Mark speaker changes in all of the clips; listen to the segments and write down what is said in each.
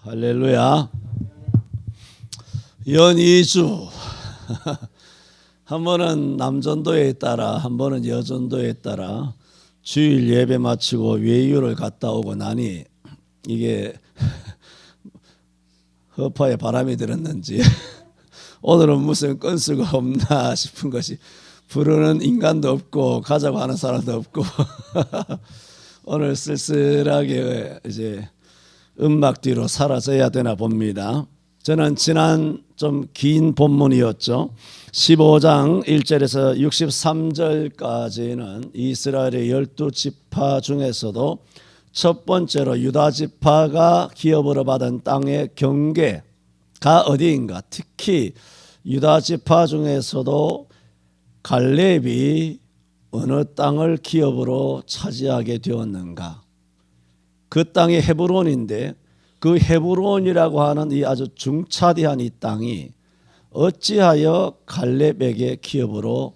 Speaker 1: 할렐루야. 연 2주 한 번은 남전도에 있다라 한 번은 여전도에 있다라 주일 예배 마치고 외유를 갔다 오고 나니 이게 허파에 바람이 들었는지 오늘은 무슨 건수가 없나 싶은 것이, 부르는 인간도 없고 가자고 하는 사람도 없고 오늘 쓸쓸하게 이제 음악 뒤로 사라져야 되나 봅니다. 저는 지난 좀 긴 본문이었죠. 15장 1절에서 63절까지는 이스라엘의 12지파 중에서도 첫 번째로 유다지파가 기업으로 받은 땅의 경계가 어디인가, 특히 유다지파 중에서도 갈렙이 어느 땅을 기업으로 차지하게 되었는가. 그 땅이 헤브론인데 그 헤브론이라고 하는 이 아주 중차대한 이 땅이 어찌하여 갈렙에게 기업으로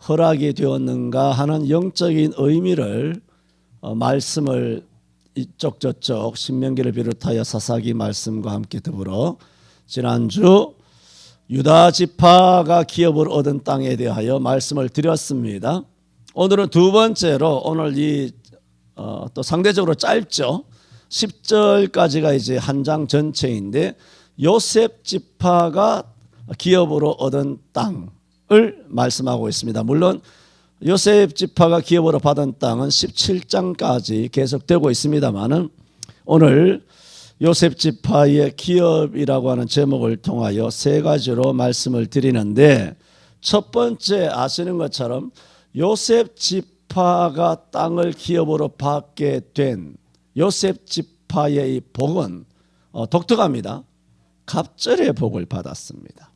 Speaker 1: 허락이 되었는가 하는 영적인 의미를 말씀을 이쪽 저쪽 신명기를 비롯하여 사사기 말씀과 함께 더불어 지난주 유다 지파가 기업을 얻은 땅에 대하여 말씀을 드렸습니다. 오늘은 두 번째로, 오늘 이 또 상대적으로 짧죠. 10절까지가 이제 한 장 전체인데 요셉 지파가 기업으로 얻은 땅을 말씀하고 있습니다. 물론 요셉 지파가 기업으로 받은 땅은 17장까지 계속되고 있습니다만은 오늘 요셉 지파의 기업이라고 하는 제목을 통하여 세 가지로 말씀을 드리는데, 첫 번째 아시는 것처럼 요셉 지파가 땅을 기업으로 받게 된 요셉 지파의 이 복은 독특합니다. 갑절의 복을 받았습니다.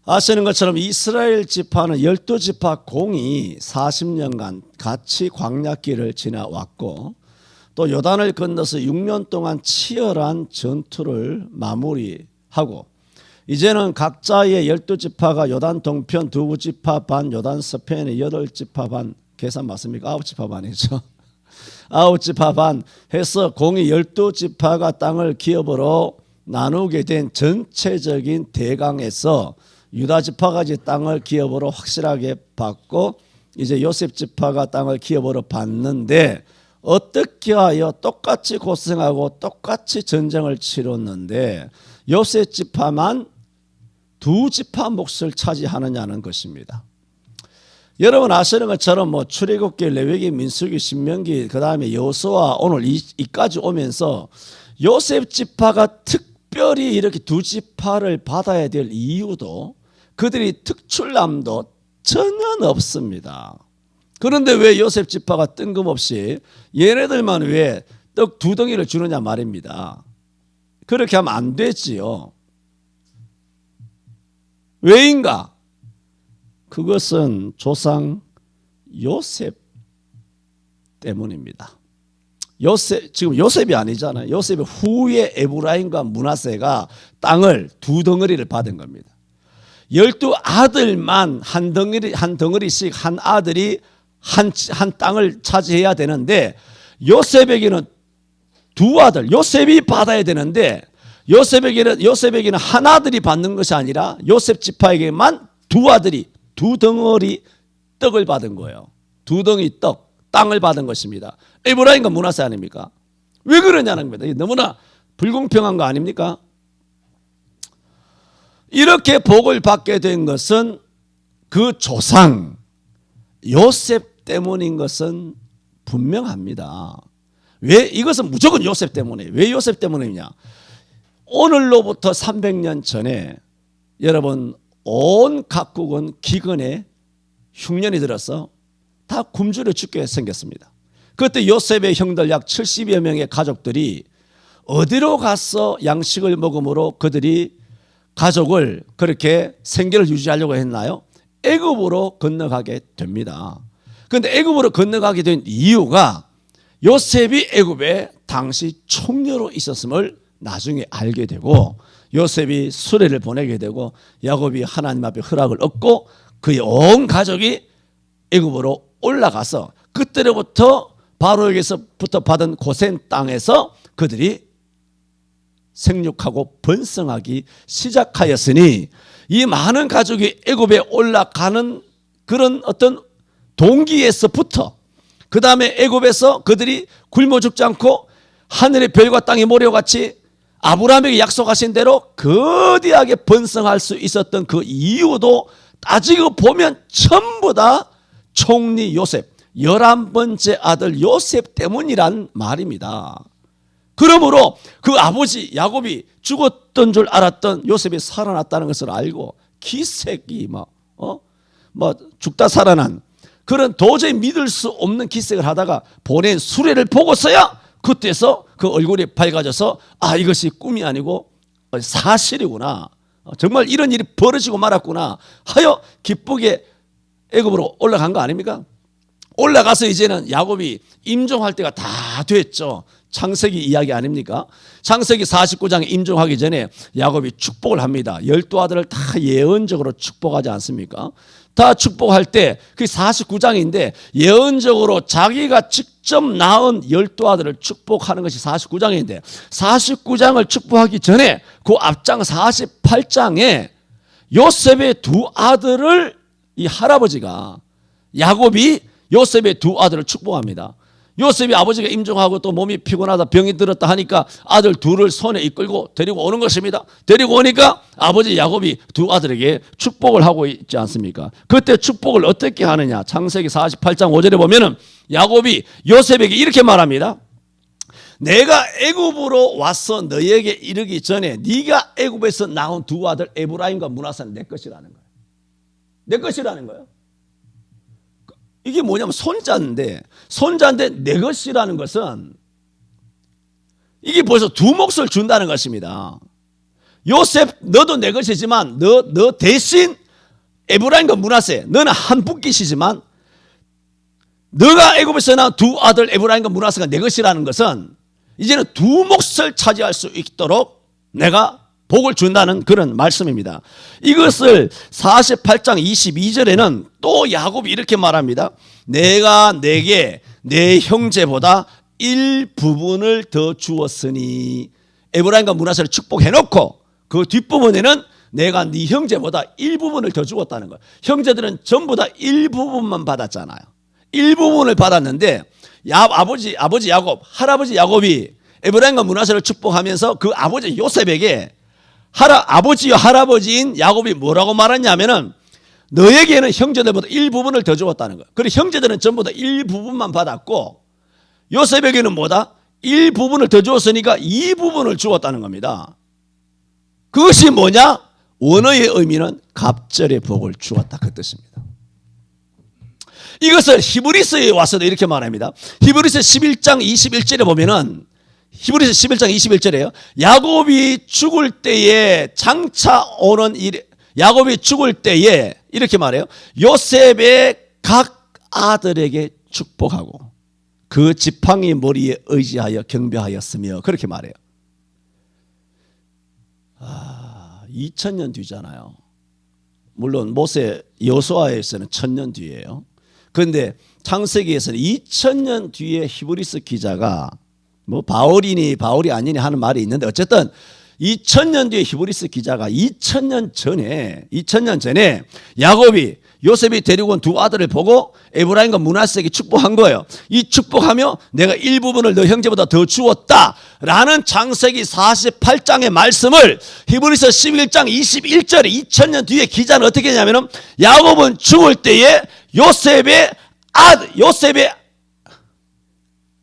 Speaker 1: 아시는 것처럼 이스라엘 지파는 12지파 공이 40년간 같이 광야길을 지나왔고 또 요단을 건너서 6년 동안 치열한 전투를 마무리하고 이제는 각자의 12지파가 요단 동편 2지파 반, 요단 서편의 8지파 반, 계산 맞습니까? 9지파 반이죠. 9지파 반 해서 공이 12지파가 땅을 기업으로 나누게 된 전체적인 대강에서 유다지파가 땅을 기업으로 확실하게 받고 이제 요셉지파가 땅을 기업으로 받는데, 어떻게 하여 똑같이 고생하고 똑같이 전쟁을 치렀는데 요셉지파만 2지파 몫을 차지하느냐는 것입니다. 여러분 아시는 것처럼 출애굽기, 레위기, 민수기, 신명기, 그 다음에 여호수아, 오늘 이까지 오면서 요셉 지파가 특별히 이렇게 2지파를 받아야 될 이유도, 그들이 특출남도 전혀 없습니다. 그런데 왜 요셉 지파가 뜬금없이 얘네들만 왜 떡 2덩이를 주느냐 말입니다. 그렇게 하면 안 되지요. 왜인가? 그것은 조상 요셉 때문입니다. 지금 요셉이 아니잖아요. 요셉의 후에 에브라임과 므낫세가 땅을 2덩어리를 받은 겁니다. 12아들만 한 덩어리씩 한 아들이 한 땅을 차지해야 되는데 요셉에게는 2아들, 요셉이 받아야 되는데 요셉에게는 한 아들이 받는 것이 아니라 요셉 지파에게만 2아들이 2덩어리 떡을 받은 거예요. 2덩이 떡, 땅을 받은 것입니다. 에브라임과 므낫세 아닙니까? 왜 그러냐는 겁니다. 너무나 불공평한 거 아닙니까? 이렇게 복을 받게 된 것은 그 조상 요셉 때문인 것은 분명합니다. 왜? 이것은 무조건 요셉 때문에. 왜 요셉 때문이냐? 오늘로부터 300년 전에 여러분 온 각국은 기근에 흉년이 들어서 다 굶주려 죽게 생겼습니다. 그때 요셉의 형들 약 70여 명의 가족들이 어디로 가서 양식을 먹음으로 그들이 가족을 그렇게 생계를 유지하려고 했나요? 애굽으로 건너가게 됩니다. 그런데 애굽으로 건너가게 된 이유가 요셉이 애굽에 당시 총리로 있었음을 나중에 알게 되고, 요셉이 수레를 보내게 되고 야곱이 하나님 앞에 허락을 얻고 그의 온 가족이 애굽으로 올라가서 그때로부터 바로에게서부터 받은 고센 땅에서 그들이 생육하고 번성하기 시작하였으니 이 많은 가족이 애굽에 올라가는 그런 어떤 동기에서부터 그 다음에 애굽에서 그들이 굶어 죽지 않고 하늘의 별과 땅의 모래같이 아브라함에게 약속하신 대로 거대하게 번성할 수 있었던 그 이유도 따지고 보면 전부 다 총리 요셉 11번째 아들 요셉 때문이란 말입니다. 그러므로 그 아버지 야곱이 죽었던 줄 알았던 요셉이 살아났다는 것을 알고 기색이 죽다 살아난 그런 도저히 믿을 수 없는 기색을 하다가 보낸 수레를 보고서야 그때서 그 얼굴이 밝아져서 아, 이것이 꿈이 아니고 사실이구나, 정말 이런 일이 벌어지고 말았구나 하여 기쁘게 애굽으로 올라간 거 아닙니까? 올라가서 이제는 야곱이 임종할 때가 다 됐죠. 창세기 이야기 아닙니까? 창세기 49장에 임종하기 전에 야곱이 축복을 합니다. 12아들을 다 예언적으로 축복하지 않습니까? 다 축복할 때 그 49장인데 예언적으로 자기가 직접 낳은 12아들을 축복하는 것이 49장인데 49장을 축복하기 전에 그 앞장 48장에 요셉의 두 아들을 이 할아버지가 야곱이 요셉의 두 아들을 축복합니다. 요셉이 아버지가 임종하고 또 몸이 피곤하다 병이 들었다 하니까 아들 둘을 손에 이끌고 데리고 오는 것입니다. 데리고 오니까 아버지 야곱이 두 아들에게 축복을 하고 있지 않습니까? 그때 축복을 어떻게 하느냐? 창세기 48장 5절에 보면은 야곱이 요셉에게 이렇게 말합니다. 내가 애굽으로 와서 너에게 이르기 전에 네가 애굽에서 낳은 두 아들 에브라임과 므낫세는 내 것이라는 거예요. 내 것이라는 거예요. 이게 뭐냐면 손자인데 내 것이라는 것은 이게 벌써 두 몫을 준다는 것입니다. 요셉 너도 내 것이지만 너 대신 에브라임과 므낫세 너는 한 붓깃이지만 너가 애굽에서 낳은 두 아들 에브라임과 므낫세가 내 것이라는 것은 이제는 두 몫을 차지할 수 있도록 내가 복을 준다는 그런 말씀입니다. 이것을 48장 22절에는 또 야곱이 이렇게 말합니다. 내가 내게 내 형제보다 일부분을 더 주었으니 에브라임과 므낫세를 축복해놓고 그 뒷부분에는 내가 네 형제보다 일부분을 더 주었다는 거예요. 형제들은 전부 다 일부분만 받았잖아요. 일부분을 받았는데 아버지 야곱, 할아버지 야곱이 에브라임과 므낫세를 축복하면서 그 아버지 요셉에게 아버지와 할아버지인 야곱이 뭐라고 말했냐면은 너에게는 형제들보다 일부분을 더 주었다는 거예요. 그리고 형제들은 전부 다 일부분만 받았고 요셉에게는 뭐다? 일부분을 더 주었으니까 이부분을 주었다는 겁니다. 그것이 뭐냐? 원어의 의미는 갑절의 복을 주었다 그 뜻입니다. 이것을 히브리서에 와서도 이렇게 말합니다. 히브리서 11장 21절에 보면은 히브리서 11장 21절에요. 야곱이 죽을 때에 장차 오는 일, 야곱이 죽을 때에 이렇게 말해요. 요셉의 각 아들에게 축복하고 그 지팡이 머리에 의지하여 경배하였으며 그렇게 말해요. 2000년 뒤잖아요. 물론 모세 여호수아에서는 1000년 뒤예요. 그런데 창세기에서는 2000년 뒤에 히브리서 기자가 뭐 바울이 아니니 하는 말이 있는데 어쨌든 2000년 뒤에 히브리서 기자가 2000년 전에 야곱이 요셉이 데리고 온 두 아들을 보고 에브라임과 므낫세에게 축복한 거예요. 이 축복하며 내가 일부분을 너 형제보다 더 주었다라는 창세기 48장의 말씀을 히브리서 11장 21절에 2000년 뒤에 기자는 어떻게 했냐면 야곱은 죽을 때에 요셉의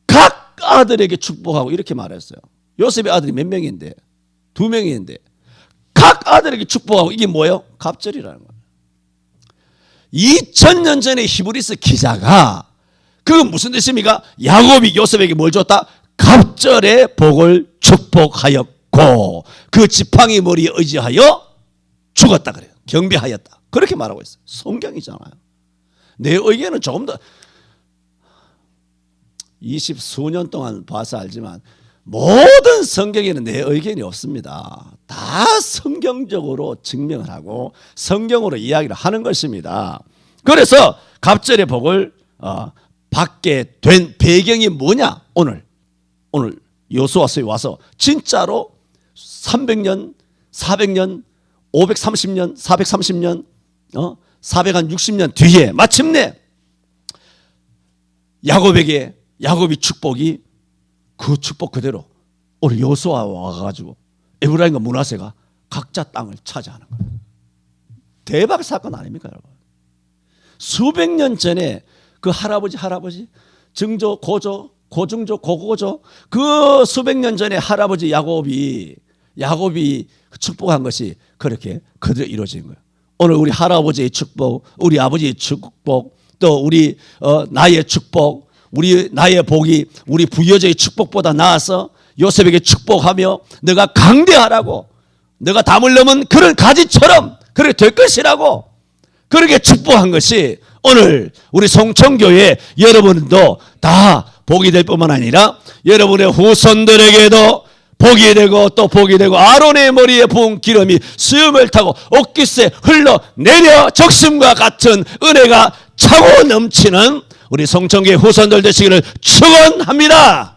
Speaker 1: 각 아들에게 축복하고 이렇게 말했어요. 요셉의 아들이 몇 명인데? 2명인데 각 아들에게 축복하고 이게 뭐예요? 갑절이라는 거예요. 2000년 전에 히브리서 기자가 그건 무슨 뜻입니까? 야곱이 요셉에게 뭘 줬다? 갑절의 복을 축복하였고 그 지팡이 머리에 의지하여 죽었다 그래요. 경배하였다. 그렇게 말하고 있어요. 성경이잖아요. 내 의견은 조금 더 20수년 동안 봐서 알지만 모든 성경에는 내 의견이 없습니다. 다 성경적으로 증명을 하고 성경으로 이야기를 하는 것입니다. 그래서 갑절의 복을 받게 된 배경이 뭐냐? 오늘 여호수아서에 와서 진짜로 300년, 400년, 530년, 430년, 460년 뒤에 마침내 야곱이 축복이 그 축복 그대로 우리 여호수아가 와가지고 에브라임과 므낫세가 각자 땅을 차지하는 거예요. 대박 사건 아닙니까, 여러분? 수백 년 전에 그 할아버지, 증조, 고조, 고증조, 고고조, 그 수백 년 전에 할아버지 야곱이 축복한 것이 그렇게 그대로 이루어진 거예요. 오늘 우리 할아버지의 축복, 우리 아버지의 축복, 또 우리 나의 축복, 나의 복이 우리 부여자의 축복보다 나아서 요셉에게 축복하며 너가 강대하라고, 너가 담을 넘은 그런 가지처럼 그렇게 될 것이라고 그렇게 축복한 것이 오늘 우리 송천교회 여러분도 다 복이 될 뿐만 아니라 여러분의 후손들에게도 복이 되고 또 복이 되고 아론의 머리에 부은 기름이 수염을 타고 옷깃에 흘러내려 적심과 같은 은혜가 차고 넘치는 우리 송천교회 후손들 되시기를 축원합니다.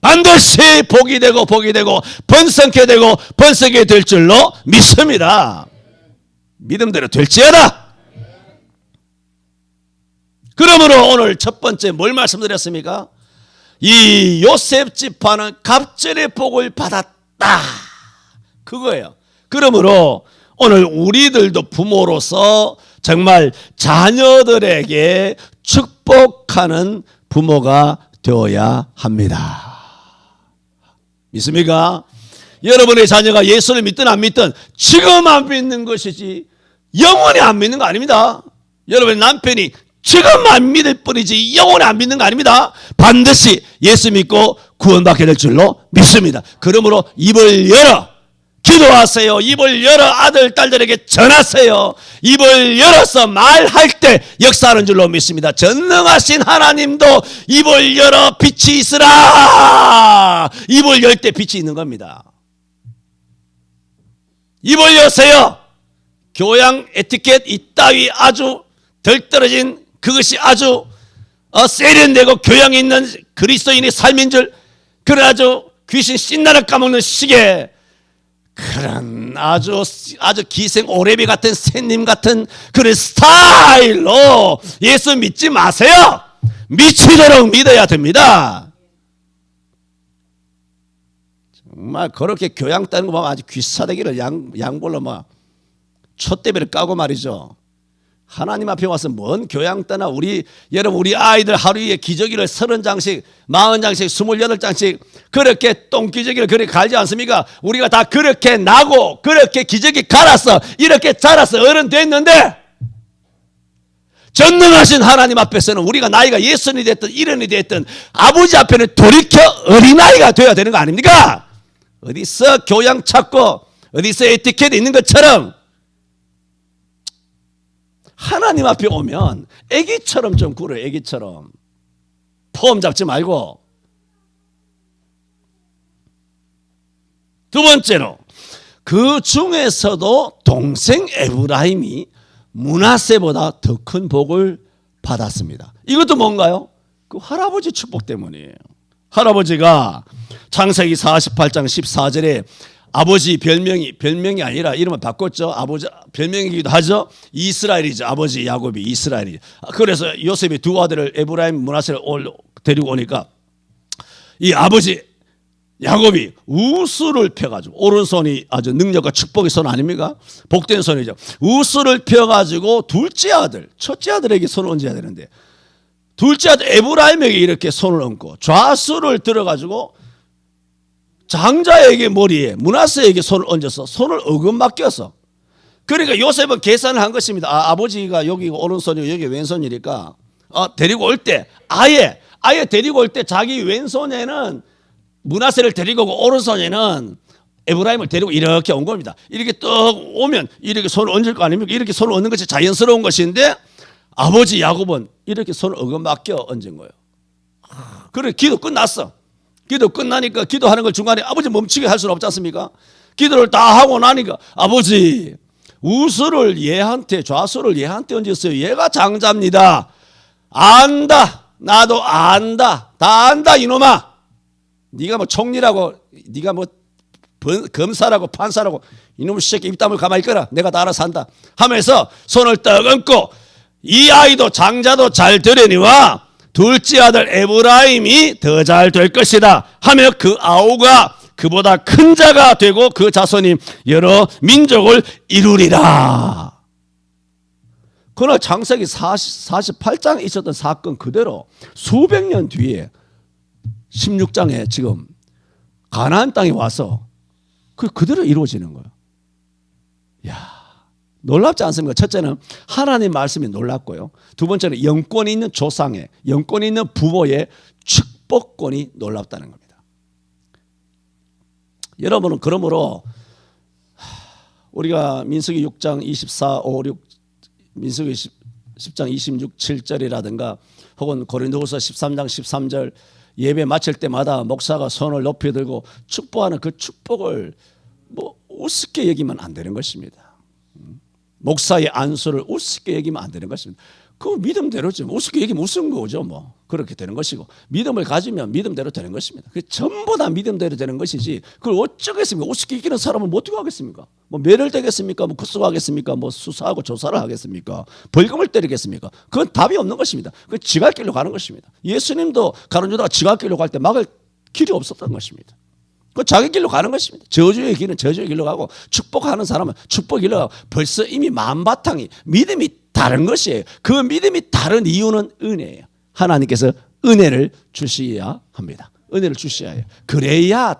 Speaker 1: 반드시 복이 되고 번성케 되고 번성케 될 줄로 믿습니다. 믿음대로 될지어다. 그러므로 오늘 첫 번째 뭘 말씀드렸습니까? 이 요셉 지파는 갑절의 복을 받았다, 그거예요. 그러므로 오늘 우리들도 부모로서 정말 자녀들에게 축복하는 부모가 되어야 합니다. 믿습니까? 여러분의 자녀가 예수를 믿든 안 믿든 지금 안 믿는 것이지 영원히 안 믿는 거 아닙니다. 여러분의 남편이 지금 안 믿을 뿐이지 영원히 안 믿는 거 아닙니다. 반드시 예수 믿고 구원받게 될 줄로 믿습니다. 그러므로 입을 열어 기도하세요. 입을 열어 아들 딸들에게 전하세요. 입을 열어서 말할 때 역사하는 줄로 믿습니다. 전능하신 하나님도 입을 열어 빛이 있으라. 입을 열 때 빛이 있는 겁니다. 입을 여세요. 교양 에티켓 이따위 아주 덜 떨어진 그것이 아주 세련되고 교양 있는 그리스도인의 삶인 줄, 그런 아주 귀신 씻나라 까먹는 시계, 그런 아주 기생 오래비 같은 새님 같은 그런 스타일로 예수 믿지 마세요. 미치도록 믿어야 됩니다. 정말 그렇게 교양 따는 거 보면 아주 귀사대기를 양볼로 막 촛대비를 까고 말이죠. 하나님 앞에 와서 뭔 교양 떠나 여러분 우리 아이들 하루에 기저귀를 30장씩 40장씩 28장씩 그렇게 똥기저귀를 그렇게 갈지 않습니까? 우리가 다 그렇게 나고 그렇게 기저귀 갈아서 이렇게 자라서 어른 됐는데 전능하신 하나님 앞에서는 우리가 나이가 예순이 됐든 일흔이 됐든 아버지 앞에는 돌이켜 어린아이가 되어야 되는 거 아닙니까? 어디서 교양 찾고 어디서 에티켓 있는 것처럼 하나님 앞에 오면 애기처럼 좀 굴어요. 애기처럼 폼 잡지 말고. 두 번째로 그 중에서도 동생 에브라임이 므낫세보다 더 큰 복을 받았습니다. 이것도 뭔가요? 그 할아버지 축복 때문이에요. 할아버지가 창세기 48장 14절에 아버지 별명이 아니라 이름을 바꿨죠. 아버지 별명이기도 하죠. 이스라엘이죠. 아버지 야곱이 이스라엘이. 그래서 요셉이 두 아들을 에브라임 므낫세를 데리고 오니까 이 아버지 야곱이 우수를 펴가지고, 오른손이 아주 능력과 축복의 손 아닙니까? 복된 손이죠. 우수를 펴가지고 둘째 아들, 첫째 아들에게 손을 얹어야 되는데 둘째 아들 에브라임에게 이렇게 손을 얹고 좌수를 들어가지고 장자에게 머리에 므낫세에게 손을 얹어서 손을 어긋맞겨서, 그러니까 요셉은 계산을 한 것입니다. 아버지가 여기 오른손이고 여기 왼손이니까 데리고 올 때 아예 데리고 올 때 자기 왼손에는 므낫세를 데리고 오고 오른손에는 에브라임을 데리고 이렇게 온 겁니다. 이렇게 떡 오면 이렇게 손을 얹을 거 아닙니까? 이렇게 손을 얹는 것이 자연스러운 것인데 아버지 야곱은 이렇게 손을 어긋맞겨 얹은 거예요. 그래 기도 끝났어. 기도 끝나니까 기도하는 걸 중간에 아버지 멈추게 할 수는 없지 않습니까? 기도를 다 하고 나니까 아버지 우수를 얘한테 좌수를 얘한테 얹었어요. 얘가 장자입니다. 안다. 나도 안다. 다 안다 이놈아. 네가 뭐 총리라고, 네가 뭐 검사라고 판사라고 이놈의 새끼 입담을 가만히 있거라. 내가 다 알아서 한다 하면서 손을 떠얹고 이 아이도 장자도 잘 되려니와 둘째 아들 에브라임이 더 잘 될 것이다 하며 그 아우가 그보다 큰 자가 되고 그 자손이 여러 민족을 이루리라. 그러나 창세기 48장에 있었던 사건 그대로 수백 년 뒤에 16장에 지금 가나안 땅에 와서 그대로 이루어지는 거예요. 야, 놀랍지 않습니까? 첫째는 하나님 말씀이 놀랍고요. 두 번째는 영권이 있는 조상의, 영권이 있는 부모의 축복권이 놀랍다는 겁니다. 여러분은 그러므로 우리가 민수기 6장 24, 5, 6, 민수기 10장 26, 7절이라든가 혹은 고린도후서 13장 13절 예배 마칠 때마다 목사가 손을 높이 들고 축복하는 그 축복을 뭐 우습게 여기면 안 되는 것입니다. 목사의 안수를 우습게 여기면 안 되는 것입니다. 그거 믿음대로죠. 우습게 여기면 우스운 거죠. 뭐 그렇게 되는 것이고 믿음을 가지면 믿음대로 되는 것입니다. 그게 전부 다 믿음대로 되는 것이지 그걸 어쩌겠습니까? 우습게 이기는 사람을 뭐 어떻게 하겠습니까? 뭐 매를대겠습니까? 뭐 구속하겠습니까? 뭐 수사하고 조사를 하겠습니까? 벌금을 때리겠습니까? 그건 답이 없는 것입니다. 그건 지갈길로 가는 것입니다. 예수님도 가는 유다가 지갈길로 갈 때 막을 길이 없었던 것입니다. 그 자기 길로 가는 것입니다. 저주의 길은 저주의 길로 가고 축복하는 사람은 축복의 길로 가고 벌써 이미 만바탕이 믿음이 다른 것이에요. 그 믿음이 다른 이유는 은혜예요. 하나님께서 은혜를 주셔야 합니다. 은혜를 주셔야 해요. 그래야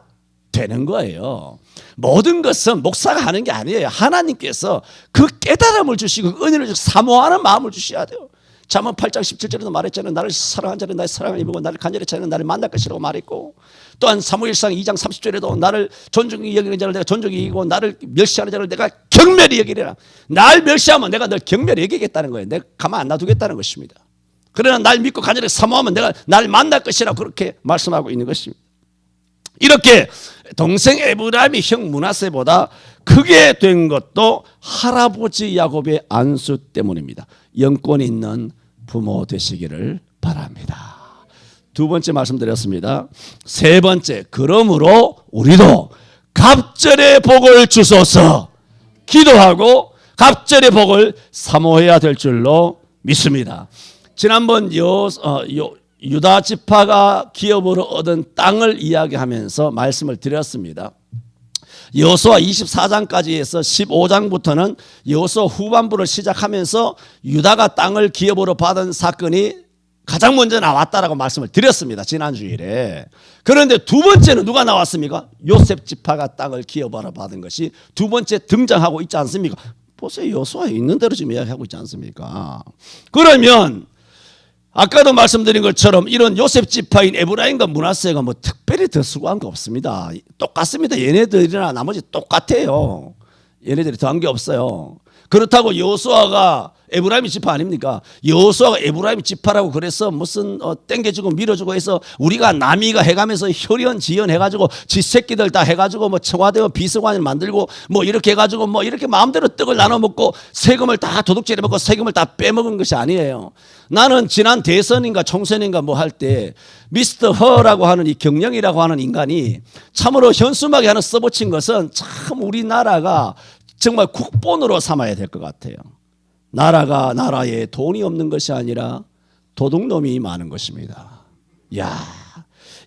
Speaker 1: 되는 거예요. 모든 것은 목사가 하는 게 아니에요. 하나님께서 그 깨달음을 주시고 은혜를 주시고 사모하는 마음을 주셔야 돼요. 잠언 8장 17절에도 말했잖아요. 나를 사랑한 자는 나의 사랑을 입고 나를 간절히 찾는 나를 만날 것이라고 말했고 또한 사무엘상 2장 30절에도 나를 존중히 여기는 자를 내가 존중히 여기고 나를 멸시하는 자를 내가 경멸히 여기리라. 날 멸시하면 내가 널 경멸히 여기겠다는 거예요. 내가 가만 안 놔두겠다는 것입니다. 그러나 날 믿고 간절히 사모하면 내가 날 만날 것이라고 그렇게 말씀하고 있는 것입니다. 이렇게 동생 에브라임이 형 므낫세보다 크게 된 것도 할아버지 야곱의 안수 때문입니다. 영권 있는 부모 되시기를 바랍니다. 두 번째 말씀드렸습니다. 세 번째, 그러므로 우리도 갑절의 복을 주소서 기도하고 갑절의 복을 사모해야 될 줄로 믿습니다. 지난번 유다 지파가 기업으로 얻은 땅을 이야기하면서 말씀을 드렸습니다. 여호수아 24장까지 해서 15장부터는 여호수아 후반부를 시작하면서 유다가 땅을 기업으로 받은 사건이 가장 먼저 나왔다라고 말씀을 드렸습니다. 지난 주일에. 그런데 두 번째는 누가 나왔습니까? 요셉 지파가 땅을 기업으로 받은 것이 두 번째 등장하고 있지 않습니까? 보세요. 여호수아에 있는 대로 지금 이야기하고 있지 않습니까? 그러면 아까도 말씀드린 것처럼 이런 요셉 지파인 에브라임과 므낫세가 뭐 특별히 더 수고한 거 없습니다. 똑같습니다. 얘네들이나 나머지 똑같아요. 얘네들이 더한 게 없어요. 그렇다고 여호수아가 에브라임 지파 아닙니까? 여호수아가 에브라임 지파라고 그래서 무슨 땡겨주고 밀어주고 해서 우리가 남이가 해가면서 혈연지연 해가지고 지 새끼들 다 해가지고 뭐 청와대와 비서관을 만들고 뭐 이렇게 해가지고 뭐 이렇게 마음대로 떡을 나눠 먹고 세금을 다 도둑질해 먹고 세금을 다 빼먹은 것이 아니에요. 나는 지난 대선인가 총선인가 뭐 할 때 미스터 허라고 하는 이 경영이라고 하는 인간이 참으로 현수막에 하나 써붙인 것은 참 우리나라가 정말 국본으로 삼아야 될 것 같아요. 나라가 나라에 돈이 없는 것이 아니라 도둑놈이 많은 것입니다. 야,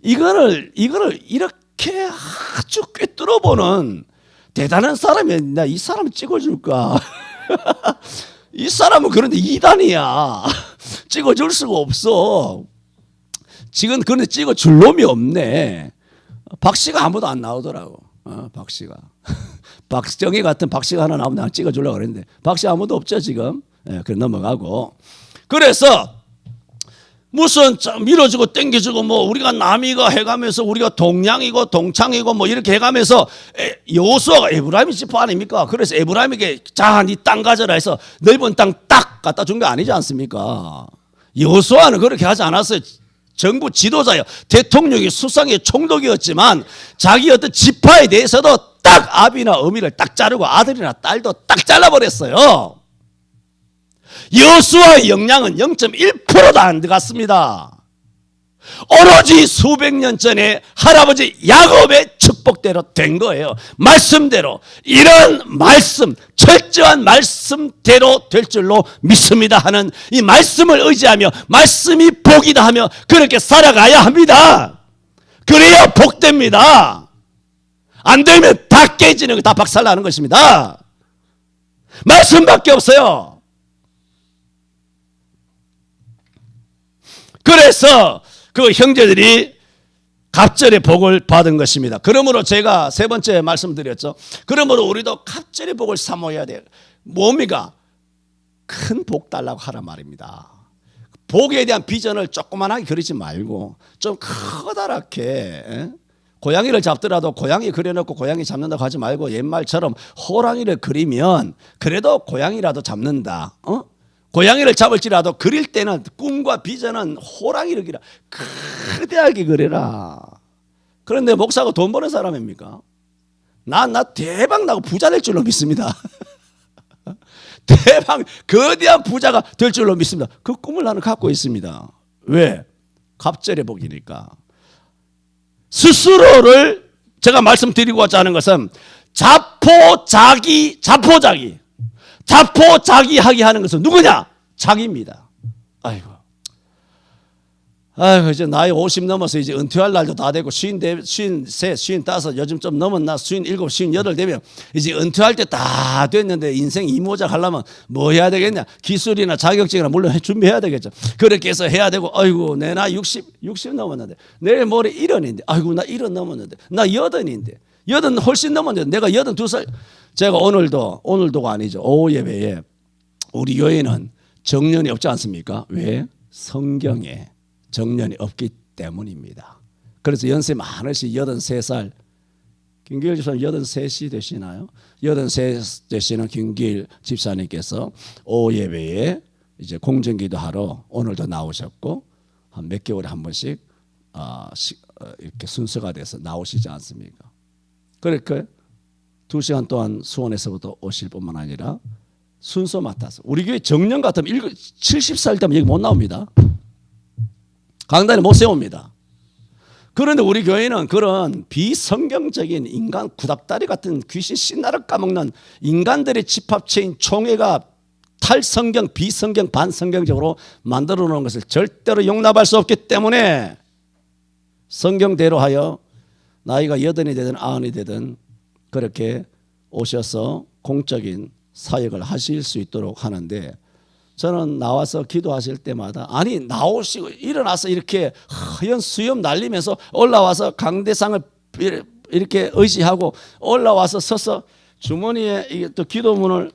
Speaker 1: 이거를 이렇게 아주 꿰뚫어보는 대단한 사람이 나 이 사람 찍어줄까? 이 사람은 그런데 이단이야. 찍어줄 수가 없어. 지금 그런데 찍어줄 놈이 없네. 박씨가 아무도 안 나오더라고. 박씨가. 박정희 같은 박씨가 하나 나오면 나 찍어주려고 그랬는데 박씨 아무도 없죠 지금. 그래 넘어가고. 그래서 무슨 밀어주고 땡겨주고 뭐 우리가 남이가 해가면서 우리가 동양이고 동창이고 뭐 이렇게 해가면서 여호수아가 에브라임 지파 아닙니까? 그래서 에브라임에게 자, 네 땅 가져라 해서 넓은 땅 딱 갖다 준 게 아니지 않습니까? 여호수아는 그렇게 하지 않았어요. 정부 지도자요. 대통령이 수상의 총독이었지만 자기 어떤 지파에 대해서도 딱 아비나 어미를 딱 자르고 아들이나 딸도 딱 잘라버렸어요. 여호수아의 역량은 0.1%도 안 들어갔습니다. 오로지 수백 년 전에 할아버지 야곱의 축복대로 된 거예요. 말씀대로. 이런 말씀, 철저한 말씀대로 될 줄로 믿습니다 하는 이 말씀을 의지하며 말씀이 복이다 하며 그렇게 살아가야 합니다. 그래야 복됩니다. 안 되면 다 깨지는 거, 다 박살나는 것입니다. 말씀밖에 없어요. 그래서 그 형제들이 갑절의 복을 받은 것입니다. 그러므로 제가 세 번째 말씀드렸죠. 그러므로 우리도 갑절의 복을 사모해야 돼요. 뭡니까? 큰 복 달라고 하란 말입니다. 복에 대한 비전을 조그만하게 그리지 말고 좀 커다랗게, 고양이를 잡더라도 고양이 그려놓고 고양이 잡는다고 하지 말고 옛말처럼 호랑이를 그리면 그래도 고양이라도 잡는다. 고양이를 잡을지라도 그릴 때는 꿈과 비전은 호랑이를 그려 크대하게 그려라. 그런데 목사가 돈 버는 사람입니까? 나 대박 나고 부자 될 줄로 믿습니다. 대박 거대한 부자가 될 줄로 믿습니다. 그 꿈을 나는 갖고 있습니다. 왜? 갑절의 복이니까. 스스로를 제가 말씀드리고자 하는 것은 자포자기하게 하는 것은 누구냐? 자기입니다. 아이고 이제 나이 50 넘어서 이제 은퇴할 날도 다 되고 53, 55 요즘 좀 넘었나 57, 58 되면 이제 은퇴할 때 다 됐는데 인생 이모작 하려면 뭐 해야 되겠냐? 기술이나 자격증이나 물론 준비해야 되겠죠. 그렇게 해서 해야 되고 아이고 내 나이 60 넘었는데 내일 모레 1원인데 아이고 나 1원 넘었는데 나 80인데 80 훨씬 넘었는데 내가 82살. 제가 오늘도가 아니죠. 오후 예배에 우리 교회는 정년이 없지 않습니까? 왜? 성경에 정년이 없기 때문입니다. 그래서 연세 많으시 83살 김길 집사님 83시 되시나요? 83 되시는 김길 집사님께서 오후 예배에 이제 공정기도 하러 오늘도 나오셨고 한 몇 개월에 한 번씩 이렇게 순서가 돼서 나오시지 않습니까? 그러니까 2시간 동안 수원에서부터 오실 뿐만 아니라 순서 맡아서 우리 교회 정년 같으면 70살 되면 여기 못 나옵니다. 강단에 못 세웁니다. 그런데 우리 교회는 그런 비성경적인 인간 구닥다리 같은 귀신 신나를 까먹는 인간들의 집합체인 총회가 탈성경, 비성경, 반성경적으로 만들어 놓은 것을 절대로 용납할 수 없기 때문에 성경대로 하여 나이가 80이 되든 90이 되든 그렇게 오셔서 공적인 사역을 하실 수 있도록 하는데 저는 나와서 기도하실 때마다 아니 나오시고 일어나서 이렇게 하얀 수염 날리면서 올라와서 강대상을 이렇게 의지하고 올라와서 서서 주머니에 또 기도문을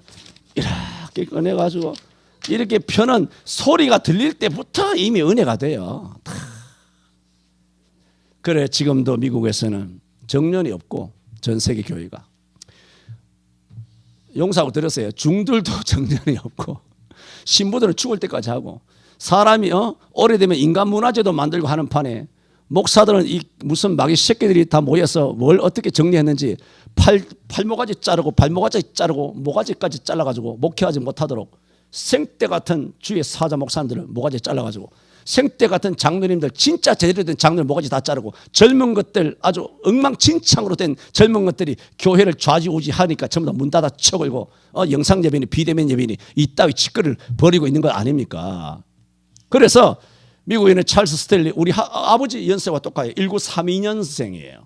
Speaker 1: 이렇게 꺼내가지고 이렇게 펴는 소리가 들릴 때부터 이미 은혜가 돼요. 그래 지금도 미국에서는 정년이 없고 전 세계 교회가 용서하고 들었어요. 중들도 정년이 없고 신부들은 죽을 때까지 하고 사람이 오래되면 인간문화재도 만들고 하는 판에 목사들은 이 무슨 마귀 새끼들이 다 모여서 뭘 어떻게 정리했는지 팔모가지 자르고 발모가지 자르고 모가지까지 잘라가지고 목회하지 못하도록 생떼 같은 주의 사자 목사님들을 모가지 잘라가지고 생떼 같은 장로님들 진짜 제대로 된 장로님 모가지 다 자르고 젊은 것들 아주 엉망진창으로 된 젊은 것들이 교회를 좌지우지하니까 전부 다 문 닫아 쳐걸고 영상 예배니 비대면 예배니 이따위 짓거리를 벌이고 있는 것 아닙니까? 그래서 미국에는 찰스 스탠리 우리 아버지 연세와 똑같아요. 1932년생이에요.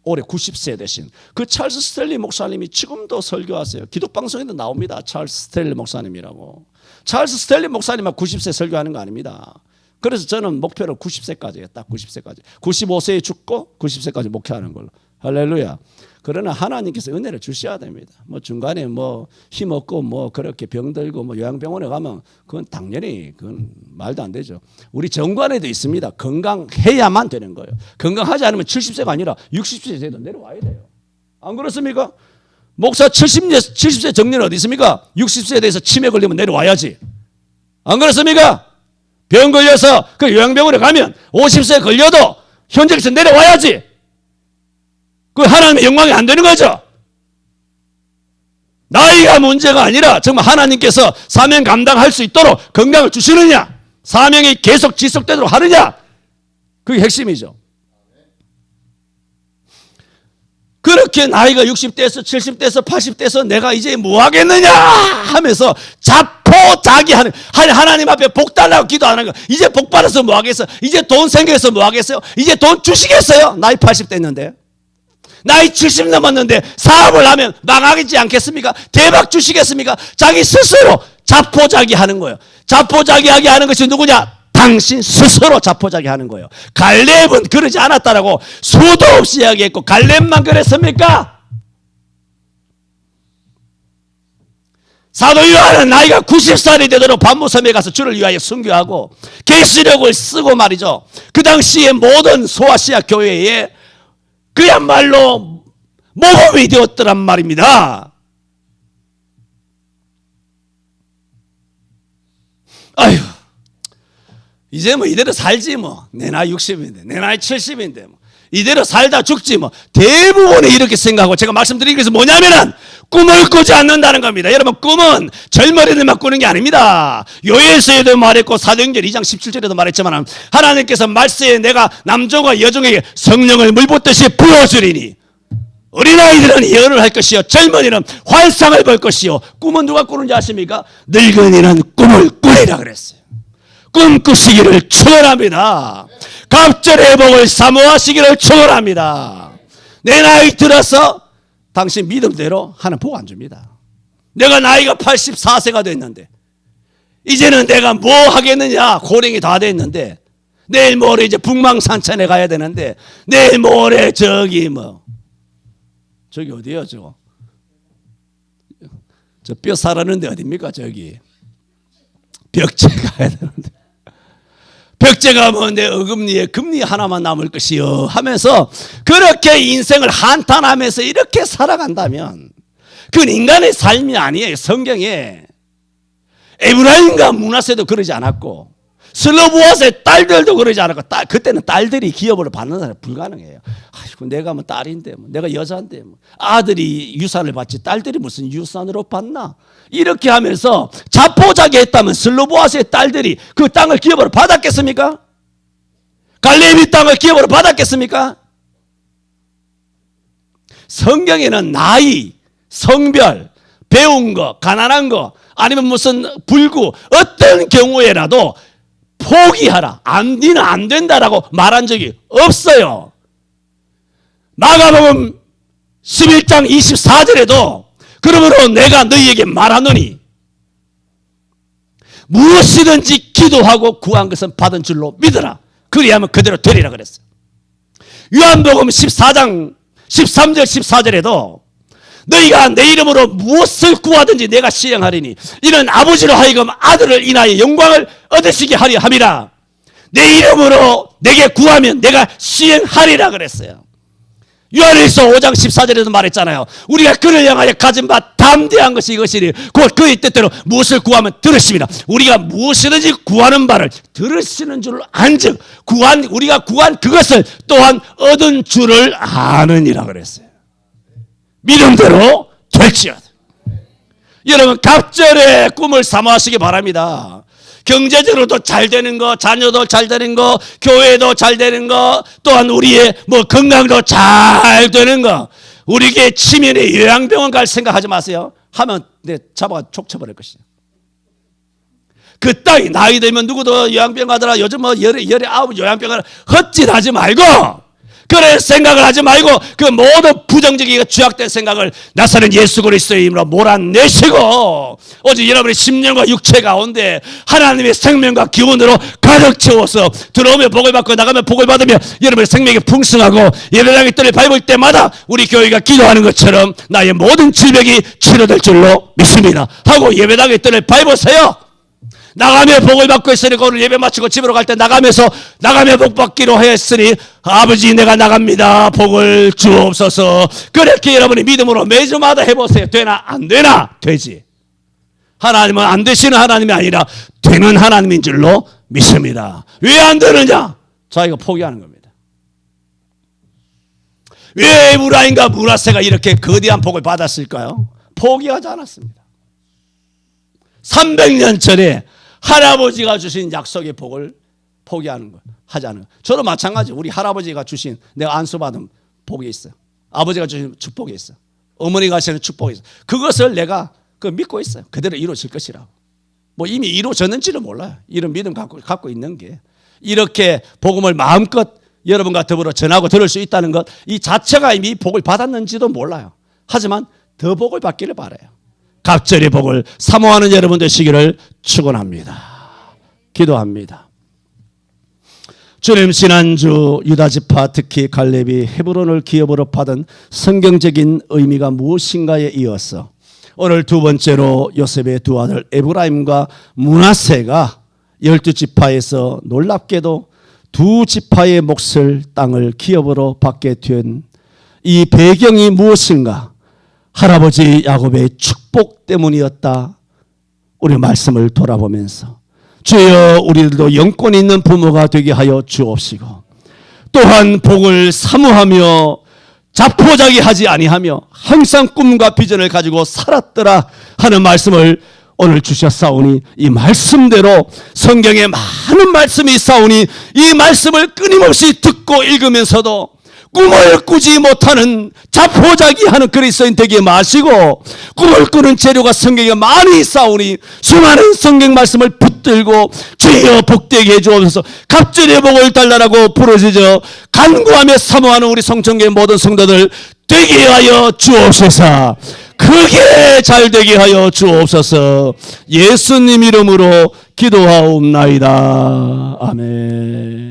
Speaker 1: 올해 90세 되신 그 찰스 스탠리 목사님이 지금도 설교하세요. 기독방송에도 나옵니다. 찰스 스탠리 목사님이라고. 찰스 스탠리 목사님만 90세 설교하는 거 아닙니다. 그래서 저는 목표를 90세까지예요. 딱 90세까지. 95세에 죽고 90세까지 목회하는 걸로. 할렐루야. 그러나 하나님께서 은혜를 주셔야 됩니다. 뭐 중간에 뭐 힘없고 뭐 그렇게 병들고 뭐 요양병원에 가면 그건 당연히 그건 말도 안 되죠. 우리 정관에도 있습니다. 건강해야만 되는 거예요. 건강하지 않으면 70세가 아니라 60세 돼도 내려와야 돼요. 안 그렇습니까? 목사 70세 정년 어디 있습니까? 60세에 대해서 치매 걸리면 내려와야지. 안 그렇습니까? 병 걸려서 그 요양병원에 가면 50세 걸려도 현장에서 내려와야지. 그 하나님의 영광이 안 되는 거죠. 나이가 문제가 아니라 정말 하나님께서 사명 감당할 수 있도록 건강을 주시느냐, 사명이 계속 지속되도록 하느냐, 그게 핵심이죠. 그렇게 나이가 60대에서 70대에서 80대에서 내가 이제 뭐 하겠느냐 하면서 자포자기하는, 하나님 앞에 복 달라고 기도 안 하는 거. 이제 복 받아서 뭐 하겠어요? 이제 돈 생겨서 뭐 하겠어요? 이제 돈 주시겠어요? 나이 80 됐는데, 나이 70 넘었는데 사업을 하면 망하겠지 않겠습니까? 대박 주시겠습니까? 자기 스스로 자포자기하는 거예요. 자포자기하게 하는 것이 누구냐? 당신 스스로 자포자기하는 거예요. 갈렙은 그러지 않았다라고 수도 없이 이야기했고, 갈렙만 그랬습니까? 사도 요한은 나이가 90살이 되도록 반모섬에 가서 주를 위하여 순교하고 계시록을 쓰고 말이죠. 그 당시에 모든 소아시아 교회에 그야말로 모범이 되었더란 말입니다. 아휴, 이제 뭐 이대로 살지 뭐. 내 나이 60인데, 내 나이 70인데 뭐 이대로 살다 죽지 뭐. 대부분이 이렇게 생각하고, 제가 말씀드리기 위해서 뭐냐면은 꿈을 꾸지 않는다는 겁니다. 여러분, 꿈은 젊은이들만 꾸는 게 아닙니다. 요엘서에도 말했고 사도행전 2장 17절에도 말했지만, 하나님께서 말세에 내가 남종과 여종에게 성령을 물붓듯이 부어주리니 어린아이들은 예언을 할 것이요 젊은이는 환상을 볼 것이요. 꿈은 누가 꾸는지 아십니까? 늙은이는 꿈을 꾸리라 그랬어요. 꿈꾸시기를 축원합니다. 갑절의 복을 사모하시기를 축원합니다. 내 나이 들어서 당신 믿음대로 하는 복 안 줍니다. 내가 나이가 84세가 됐는데 이제는 내가 뭐 하겠느냐, 고령이 다 됐는데, 내일 모레 이제 북망산천에 가야 되는데, 내일 모레 저기 어디요? 저 뼈 사라는데 어딥니까? 저기 벽제 가야 되는데, 벽제 가면 내 어금니에 금리 하나만 남을 것이요 하면서 그렇게 인생을 한탄하면서 이렇게 살아간다면 그건 인간의 삶이 아니에요. 성경에 에브라임과 므낫세도 그러지 않았고 슬로보아스의 딸들도 그러지 않았고, 그때는 딸들이 기업을 받는 사람이 불가능해요. 아이고, 내가 뭐 딸인데, 내가 여자인데, 아들이 유산을 받지 딸들이 무슨 유산으로 받나? 이렇게 하면서 자포자기했다면 슬로보아스의 딸들이 그 땅을 기업으로 받았겠습니까? 갈렙이 땅을 기업으로 받았겠습니까? 성경에는 나이, 성별, 배운 거, 가난한 거, 아니면 무슨 불구, 어떤 경우에라도 포기하라, 니는 안 된다라고 말한 적이 없어요. 마가복음 11장 24절에도 그러므로 내가 너희에게 말하노니 무엇이든지 기도하고 구한 것은 받은 줄로 믿어라. 그리하면 그대로 되리라 그랬어요. 요한복음 14장 13절 14절에도 너희가 내 이름으로 무엇을 구하든지 내가 시행하리니 이는 아버지로 하여금 아들을 인하여 영광을 얻으시게 하려 함이라. 내 이름으로 내게 구하면 내가 시행하리라 그랬어요. 요한일서 5장 14절에도 말했잖아요. 우리가 그를 향하여 가진 바 담대한 것이 이것이니 곧 그의 뜻대로 무엇을 구하면 들으십니다. 우리가 무엇이든지 구하는 바를 들으시는 줄 안즉 우리가 구한 그것을 또한 얻은 줄을 아느니라 그랬어요. 믿음대로 될지어다. 여러분, 갑절의 꿈을 사모하시기 바랍니다. 경제적으로도 잘 되는 거, 자녀도 잘 되는 거, 교회도 잘 되는 거, 또한 우리의 건강도 잘 되는 거. 우리에게 치면에 요양병원 갈 생각하지 마세요. 하면 잡아가 촉 쳐버릴 것이에요. 그 따위 나이 들면 누구도 요양병 가더라. 요즘 열에 아홉 요양병 가라. 헛짓하지 말고, 그런 생각을 하지 말고 그 모든 부정적이고 죄악된 생각을 나사는 예수 그리스도의 이름으로 몰아내시고 오직 여러분의 심령과 육체 가운데 하나님의 생명과 기운으로 가득 채워서 들어오면 복을 받고 나가면 복을 받으며 여러분의 생명이 풍성하고 예배당의 뜰을 밟을 때마다 우리 교회가 기도하는 것처럼 나의 모든 질병이 치료될 줄로 믿습니다 하고 예배당의 뜰을 밟으세요. 나가며 복을 받고 있으니 오늘 예배 마치고 집으로 갈 때 나가며 복 받기로 했으니 아버지 내가 나갑니다. 복을 주옵소서. 그렇게 여러분이 믿음으로 매주마다 해보세요. 되나 안 되나? 되지. 하나님은 안 되시는 하나님이 아니라 되는 하나님인 줄로 믿습니다. 왜 안 되느냐? 자기가 포기하는 겁니다. 왜 에브라임과 므낫세가 이렇게 거대한 복을 받았을까요? 포기하지 않았습니다. 300년 전에 할아버지가 주신 약속의 복을 포기하는 거, 하지 않은 거. 저도 마찬가지. 우리 할아버지가 주신 내가 안수받은 복이 있어요. 아버지가 주신 축복이 있어요. 어머니가 주신 축복이 있어요. 그것을 내가 믿고 있어요. 그대로 이루어질 것이라고. 뭐 이미 이루어졌는지는 몰라요. 이런 믿음 갖고 있는 게. 이렇게 복음을 마음껏 여러분과 더불어 전하고 들을 수 있다는 것, 이 자체가 이미 복을 받았는지도 몰라요. 하지만 더 복을 받기를 바라요. 갑절의 복을 사모하는 여러분 되시기를 축원합니다. 기도합니다. 주님, 지난주 유다지파 특히 갈렙이 헤브론을 기업으로 받은 성경적인 의미가 무엇인가에 이어서 오늘 두 번째로 요셉의 두 아들 에브라임과 므낫세가 12지파에서 놀랍게도 두 지파의 몫을 땅을 기업으로 받게 된 이 배경이 무엇인가? 할아버지 야곱의 축복 때문이었다. 우리 말씀을 돌아보면서 주여 우리들도 영권 있는 부모가 되게 하여 주옵시고 또한 복을 사모하며 자포자기하지 아니하며 항상 꿈과 비전을 가지고 살았더라 하는 말씀을 오늘 주셨사오니 이 말씀대로 성경에 많은 말씀이 있사오니 이 말씀을 끊임없이 듣고 읽으면서도 꿈을 꾸지 못하는 자포자기하는 그리스도인 되게 마시고 꿈을 꾸는 재료가 성경에 많이 있사오니 수많은 성경 말씀을 붙들고 주여 복되게 해주옵소서. 갑절의 복을 달라라고 부르짖어 간구하며 사모하는 우리 성천교회 모든 성도들 되게 하여 주옵소서. 크게 잘 되게 하여 주옵소서. 예수님 이름으로 기도하옵나이다. 아멘.